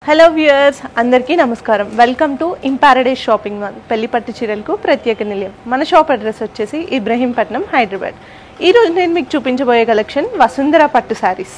Hello viewers అందరికీ నమస్కారం. Welcome to Imparadise shopping mall. పెళ్లిపట్టు చీరలకు ప్రత్యేక నిలయం. మన షాప్ అడ్రస్ వచ్చేసి ఇబ్రహీంపట్నం, హైదరాబాద్. ఈరోజు నేను మీకు చూపించబోయే కలెక్షన్ వసుంధర పట్టు శారీస్.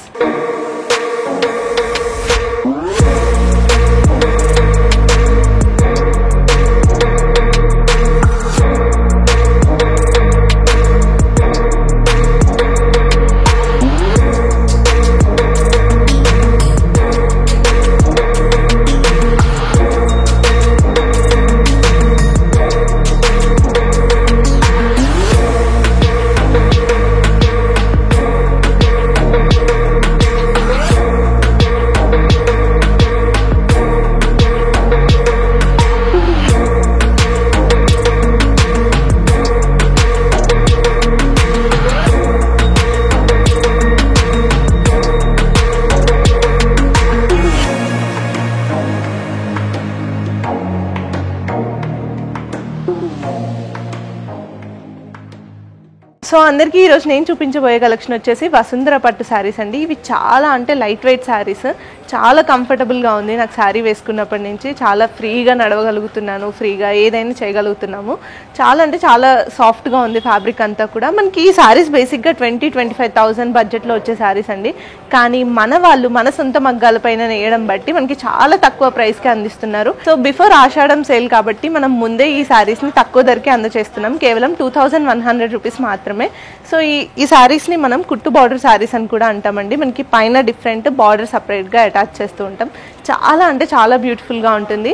సో అందరికీ ఈరోజు నేను చూపించబోయే కలెక్షన్ వచ్చేసి వసుంధర పట్టు శారీస్ అండి. ఇవి చాలా అంటే లైట్ వెయిట్ శారీస్, చాలా కంఫర్టబుల్గా ఉంది. నాకు శారీ వేసుకున్నప్పటి నుంచి చాలా ఫ్రీగా నడవగలుగుతున్నాను, ఫ్రీగా ఏదైనా చేయగలుగుతున్నాము. చాలా అంటే చాలా సాఫ్ట్గా ఉంది ఫ్యాబ్రిక్ అంతా కూడా. మనకి ఈ శారీస్ బేసిక్గా 20-25,000 బడ్జెట్లో వచ్చే శారీస్ అండి. కానీ మన సొంత మగ్గాల పైన నేయడం బట్టి మనకి చాలా తక్కువ ప్రైస్కి అందిస్తున్నారు. సో బిఫోర్ ఆషాఢం సేల్ కాబట్టి మనం ముందే ఈ శారీస్ని తక్కువ ధరకే అందజేస్తున్నాం. కేవలం 2,100 రూపీస్ మాత్రమే. సో ఈ శారీస్ని మనం కుట్టు బార్డర్ శారీస్ అని కూడా అంటామండి. మనకి పైన డిఫరెంట్ బార్డర్ సపరేట్గా అటాచ్ చేస్తూ ఉంటాం. చాలా అంటే చాలా బ్యూటిఫుల్గా ఉంటుంది.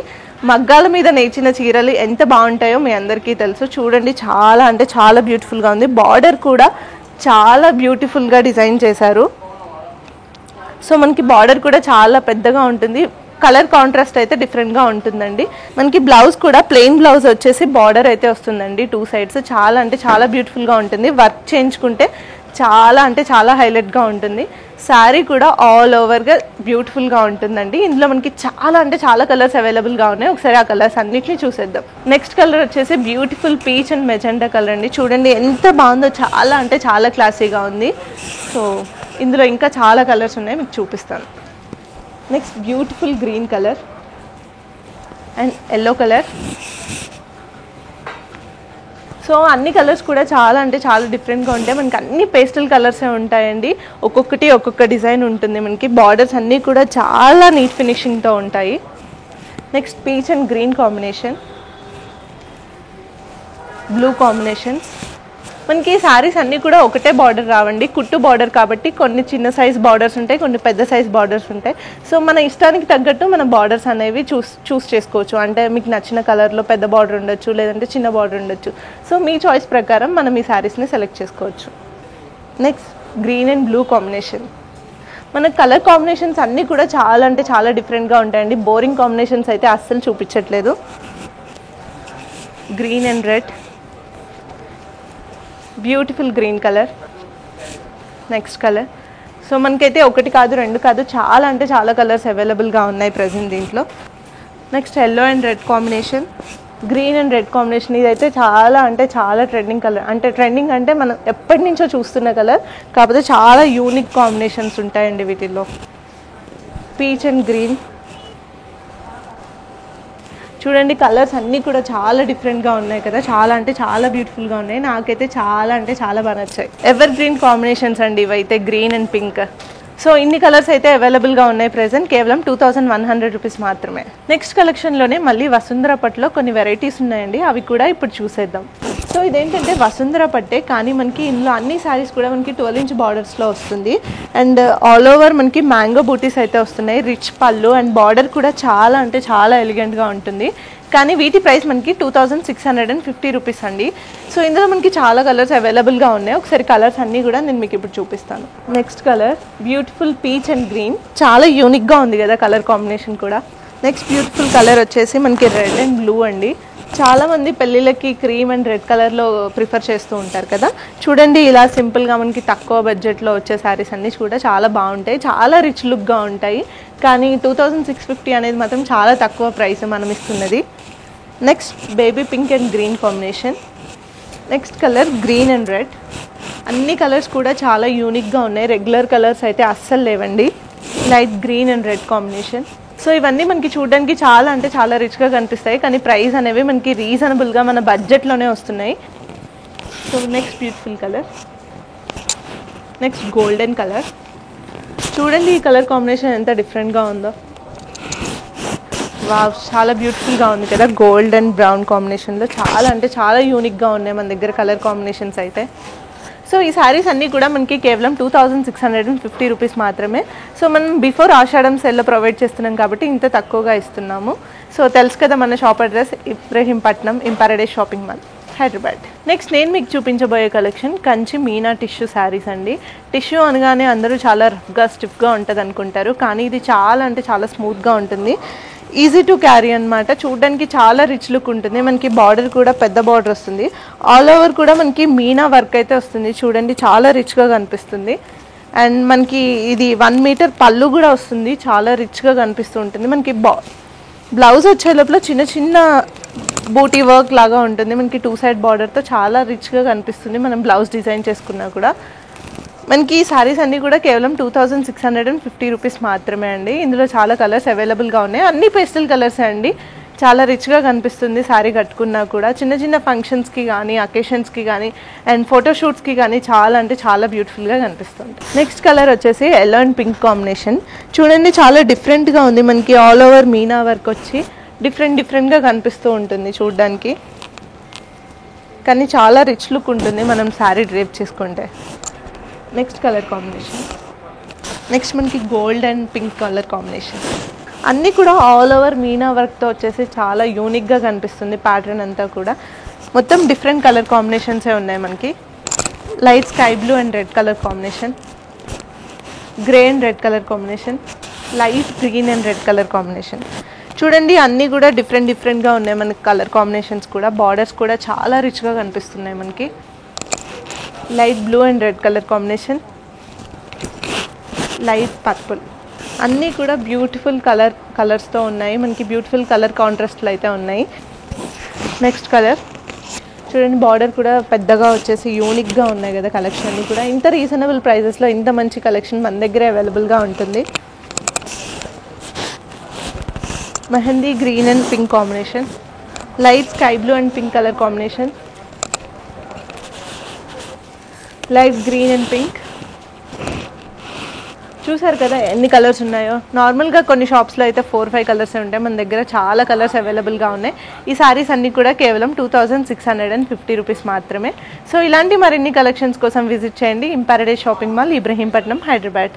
మగ్గాల మీద నేర్చిన చీరలు ఎంత బాగుంటాయో మీ అందరికీ తెలుసు. చూడండి, చాలా అంటే చాలా బ్యూటిఫుల్గా ఉంది. బార్డర్ కూడా చాలా బ్యూటిఫుల్గా డిజైన్ చేశారు. సో మనకి బార్డర్ కూడా చాలా పెద్దగా ఉంటుంది. కలర్ కాంట్రాస్ట్ అయితే డిఫరెంట్గా ఉంటుందండి. మనకి బ్లౌజ్ కూడా ప్లెయిన్ బ్లౌజ్ వచ్చేసి బార్డర్ అయితే వస్తుందండి 2 సైడ్స్. చాలా అంటే చాలా బ్యూటిఫుల్గా ఉంటుంది. వర్క్ చేయించుకుంటే చాలా అంటే చాలా హైలైట్గా ఉంటుంది. శారీ కూడా ఆల్ ఓవర్గా బ్యూటిఫుల్గా ఉంటుందండి. ఇందులో మనకి చాలా అంటే చాలా కలర్స్ అవైలబుల్గా ఉన్నాయి. ఒకసారి ఆ కలర్స్ అన్నిటిని చూసేద్దాం. నెక్స్ట్ కలర్ వచ్చేసి beautiful peach and magenta colour అండి. చూడండి ఎంత బాగుందో, చాలా అంటే చాలా క్లాసీగా ఉంది. సో ఇందులో ఇంకా చాలా కలర్స్ ఉన్నాయి, మీకు చూపిస్తాను. Next beautiful green colour and yellow colour. So అన్ని కలర్స్ కూడా చాలా అంటే చాలా డిఫరెంట్గా ఉంటాయి. మనకి అన్ని పేస్టల్ కలర్సే ఉంటాయండి. ఒక్కొక్క డిజైన్ ఉంటుంది. మనకి బార్డర్స్ అన్నీ కూడా చాలా నీట్ ఫినిషింగ్తో ఉంటాయి. Next peach and green combination, blue combination. మనకి శారీస్ అన్నీ కూడా ఒకటే బార్డర్ రావండి, కుట్టు బార్డర్ కాబట్టి కొన్ని చిన్న సైజ్ బార్డర్స్ ఉంటాయి, కొన్ని పెద్ద సైజ్ బార్డర్స్ ఉంటాయి. సో మన ఇష్టానికి తగ్గట్టు మన బార్డర్స్ అనేవి చూస్ చేసుకోవచ్చు. అంటే మీకు నచ్చిన కలర్లో పెద్ద బార్డర్ ఉండొచ్చు, లేదంటే చిన్న బార్డర్ ఉండొచ్చు. సో మీ చాయిస్ ప్రకారం మనం ఈ శారీస్ని సెలెక్ట్ చేసుకోవచ్చు. Next green and blue combination. మన కలర్ కాంబినేషన్స్ అన్నీ కూడా చాలా అంటే చాలా డిఫరెంట్గా ఉంటాయండి. బోరింగ్ కాంబినేషన్స్ అయితే అస్సలు చూపించట్లేదు. Green and red, beautiful green colour. Next colour. So మనకైతే ఒకటి కాదు, రెండు కాదు, చాలా అంటే చాలా కలర్స్ అవైలబుల్గా ఉన్నాయి ప్రజెంట్ దీంట్లో. Next yellow and red combination, green and red combination. ఇదైతే చాలా అంటే చాలా ట్రెండింగ్ కలర్. అంటే ట్రెండింగ్ అంటే మనం ఎప్పటి నుంచో చూస్తున్న కలర్, కాకపోతే చాలా యూనిక్ కాంబినేషన్స్ ఉంటాయండి వీటిల్లో. Peach and green. చూడండి, కలర్స్ అన్నీ కూడా చాలా డిఫరెంట్గా ఉన్నాయి కదా. చాలా అంటే చాలా బ్యూటిఫుల్గా ఉన్నాయి. నాకైతే చాలా అంటే చాలా బాగా నచ్చాయి. ఎవర్ గ్రీన్ కాంబినేషన్స్ అండి ఇవైతే, గ్రీన్ అండ్ పింక్. సో ఇన్ని కలర్స్ అయితే అవైలబుల్గా ఉన్నాయి ప్రెజెంట్. కేవలం 2,100 రూపీస్ మాత్రమే. నెక్స్ట్ కలెక్షన్లోనే మళ్ళీ వసుంధర పట్టులో కొన్ని వెరైటీస్ ఉన్నాయండి, అవి కూడా ఇప్పుడు చూసేద్దాం. సో ఇదేంటంటే వసుంధర పట్టే, కానీ మనకి ఇందులో అన్ని శారీస్ కూడా మనకి 12 ఇంచ్ బార్డర్స్లో వస్తుంది. అండ్ ఆల్ ఓవర్ మనకి మ్యాంగో బూటీస్ అయితే వస్తున్నాయి. రిచ్ పళ్ళు అండ్ బార్డర్ కూడా చాలా అంటే చాలా ఎలిగెంట్గా ఉంటుంది. కానీ వీటి ప్రైస్ మనకి 2,650 రూపీస్ అండి. సో ఇందులో మనకి చాలా కలర్స్ అవైలబుల్గా ఉన్నాయి. ఒకసారి కలర్స్ అన్నీ కూడా నేను మీకు ఇప్పుడు చూపిస్తాను. Next colour beautiful peach and green. చాలా యూనిక్గా ఉంది కదా కలర్ కాంబినేషన్ కూడా. నెక్స్ట్ బ్యూటిఫుల్ కలర్ వచ్చేసి మనకి రెడ్ అండ్ బ్లూ అండి. చాలామంది పెళ్ళిళ్ళకి క్రీమ్ అండ్ రెడ్ కలర్లో ప్రిఫర్ చేస్తూ ఉంటారు కదా. చూడండి, ఇలా సింపుల్గా మనకి తక్కువ బడ్జెట్లో వచ్చే శారీస్ అన్నీ కూడా చాలా బాగుంటాయి, చాలా రిచ్ లుక్గా ఉంటాయి. కానీ 2,650 అనేది మాత్రం చాలా తక్కువ ప్రైస్ మనం ఇస్తున్నది. Next baby pink and green combination. Next colour green and red. అన్ని కలర్స్ కూడా చాలా యూనిక్గా ఉన్నాయి. రెగ్యులర్ కలర్స్ అయితే అస్సలు లేవండి. Light green and red combination. So ఇవన్నీ మనకి చూడడానికి చాలా అంటే చాలా రిచ్గా కనిపిస్తాయి, కానీ ప్రైస్ అనేవి మనకి రీజనబుల్గా మన బడ్జెట్లోనే వస్తున్నాయి. So next beautiful colour, next golden colour. చూడండి ఈ కలర్ కాంబినేషన్ ఎంత డిఫరెంట్గా ఉందో. వావ్, చాలా బ్యూటిఫుల్గా ఉంది కదా. గోల్డ్ అండ్ బ్రౌన్ కాంబినేషన్లో చాలా అంటే చాలా యూనిక్గా ఉన్నాయి మన దగ్గర కలర్ కాంబినేషన్స్ అయితే. సో ఈ శారీస్ అన్నీ కూడా మనకి కేవలం 2650 రూపీస్ మాత్రమే. సో మనం బిఫోర్ ఆషాఢం సెల్లో ప్రొవైడ్ చేస్తున్నాం కాబట్టి ఇంత తక్కువగా ఇస్తున్నాము. సో తెలుసు కదా మన shop address Ibrahimpatnam Imparadise shopping mall, Hyderabad. Next నేను మీకు చూపించబోయే collection Kanchi Meena tissue saris అండి. టిష్యూ అనగానే అందరూ చాలా రఫ్గా స్టిఫ్గా ఉంటుంది అనుకుంటారు, కానీ ఇది చాలా అంటే చాలా స్మూత్గా ఉంటుంది. ఈజీ టు క్యారీ అనమాట. చూడడానికి చాలా రిచ్ లుక్ ఉంటుంది. మనకి బార్డర్ కూడా పెద్ద బార్డర్ వస్తుంది. ఆల్ ఓవర్ కూడా మనకి మీనా వర్క్ అయితే వస్తుంది. చూడండి చాలా రిచ్గా కనిపిస్తుంది. అండ్ మనకి ఇది 1 మీటర్ పళ్ళు కూడా వస్తుంది. చాలా రిచ్గా కనిపిస్తూ ఉంటుంది. మనకి బ్లౌజ్ వచ్చే లోపల చిన్న చిన్న బూటీ వర్క్ లాగా ఉంటుంది. మనకి 2 సైడ్ బార్డర్తో చాలా రిచ్గా కనిపిస్తుంది. మనం బ్లౌజ్ డిజైన్ చేసుకున్నా కూడా మనకి ఈ శారీస్ అన్నీ కూడా కేవలం 2650 రూపీస్ మాత్రమే అండి. ఇందులో చాలా కలర్స్ అవైలబుల్గా ఉన్నాయి. అన్ని పేస్టల్ కలర్స్ అండి. చాలా రిచ్గా కనిపిస్తుంది శారీ కట్టుకున్నా కూడా. చిన్న చిన్న ఫంక్షన్స్కి కానీ అకేషన్స్కి కానీ అండ్ ఫోటోషూట్స్కి కానీ చాలా అంటే చాలా బ్యూటిఫుల్గా కనిపిస్తుంది. నెక్స్ట్ కలర్ వచ్చేసి ఎల్లో అండ్ పింక్ కాంబినేషన్. చూడండి చాలా డిఫరెంట్గా ఉంది. మనకి ఆల్ ఓవర్ మీనా వర్క్ వచ్చి డిఫరెంట్గా కనిపిస్తూ ఉంటుంది చూడడానికి, కానీ చాలా రిచ్ లుక్ ఉంటుంది మనం శారీ డ్రేప్ చేసుకుంటే. నెక్స్ట్ కలర్ కాంబినేషన్, నెక్స్ట్ మనకి gold and pink colour combination. అన్నీ కూడా ఆల్ ఓవర్ మీనా వర్క్తో వచ్చేసి చాలా యూనిక్గా కనిపిస్తుంది. ప్యాటర్న్ అంతా కూడా మొత్తం డిఫరెంట్ కలర్ కాంబినేషన్సే ఉన్నాయి మనకి. Light sky blue and red colour combination, grey and red colour combination, light green and red colour combination. చూడండి అన్నీ కూడా డిఫరెంట్గా ఉన్నాయి మనకి కలర్ కాంబినేషన్స్ కూడా. బార్డర్స్ కూడా చాలా రిచ్గా కనిపిస్తున్నాయి మనకి. Light blue and red colour combination, light purple, అన్నీ కూడా బ్యూటిఫుల్ కలర్స్తో ఉన్నాయి మనకి. బ్యూటిఫుల్ కలర్ కాంట్రాస్ట్లు అయితే ఉన్నాయి. నెక్స్ట్ కలర్ చూడండి, బార్డర్ కూడా పెద్దగా వచ్చేసి యూనిక్గా ఉన్నాయి కదా కలెక్షన్ అన్నీ కూడా. ఇంత రీజనబుల్ ప్రైజెస్లో ఇంత మంచి కలెక్షన్ మన దగ్గరే అవైలబుల్గా ఉంటుంది. Mehndi green and pink combination, light sky blue and pink colour combination, light green and pink. చూసారు కదా ఎన్ని కలర్స్ ఉన్నాయో. నార్మల్గా కొన్ని షాప్స్లో అయితే 4-5 కలర్స్ ఉంటాయి, మన దగ్గర చాలా కలర్స్ అవైలబుల్గా ఉన్నాయి. ఈ శారీస్ అన్నీ కూడా కేవలం 2650 రూపీస్ మాత్రమే. సో ఇలాంటి మరిన్ని కలెక్షన్స్ కోసం విజిట్ చేయండి ఇంపారడైజ్ షాపింగ్ మాల్, ఇబ్రహీంపట్నం, హైదరాబాద్.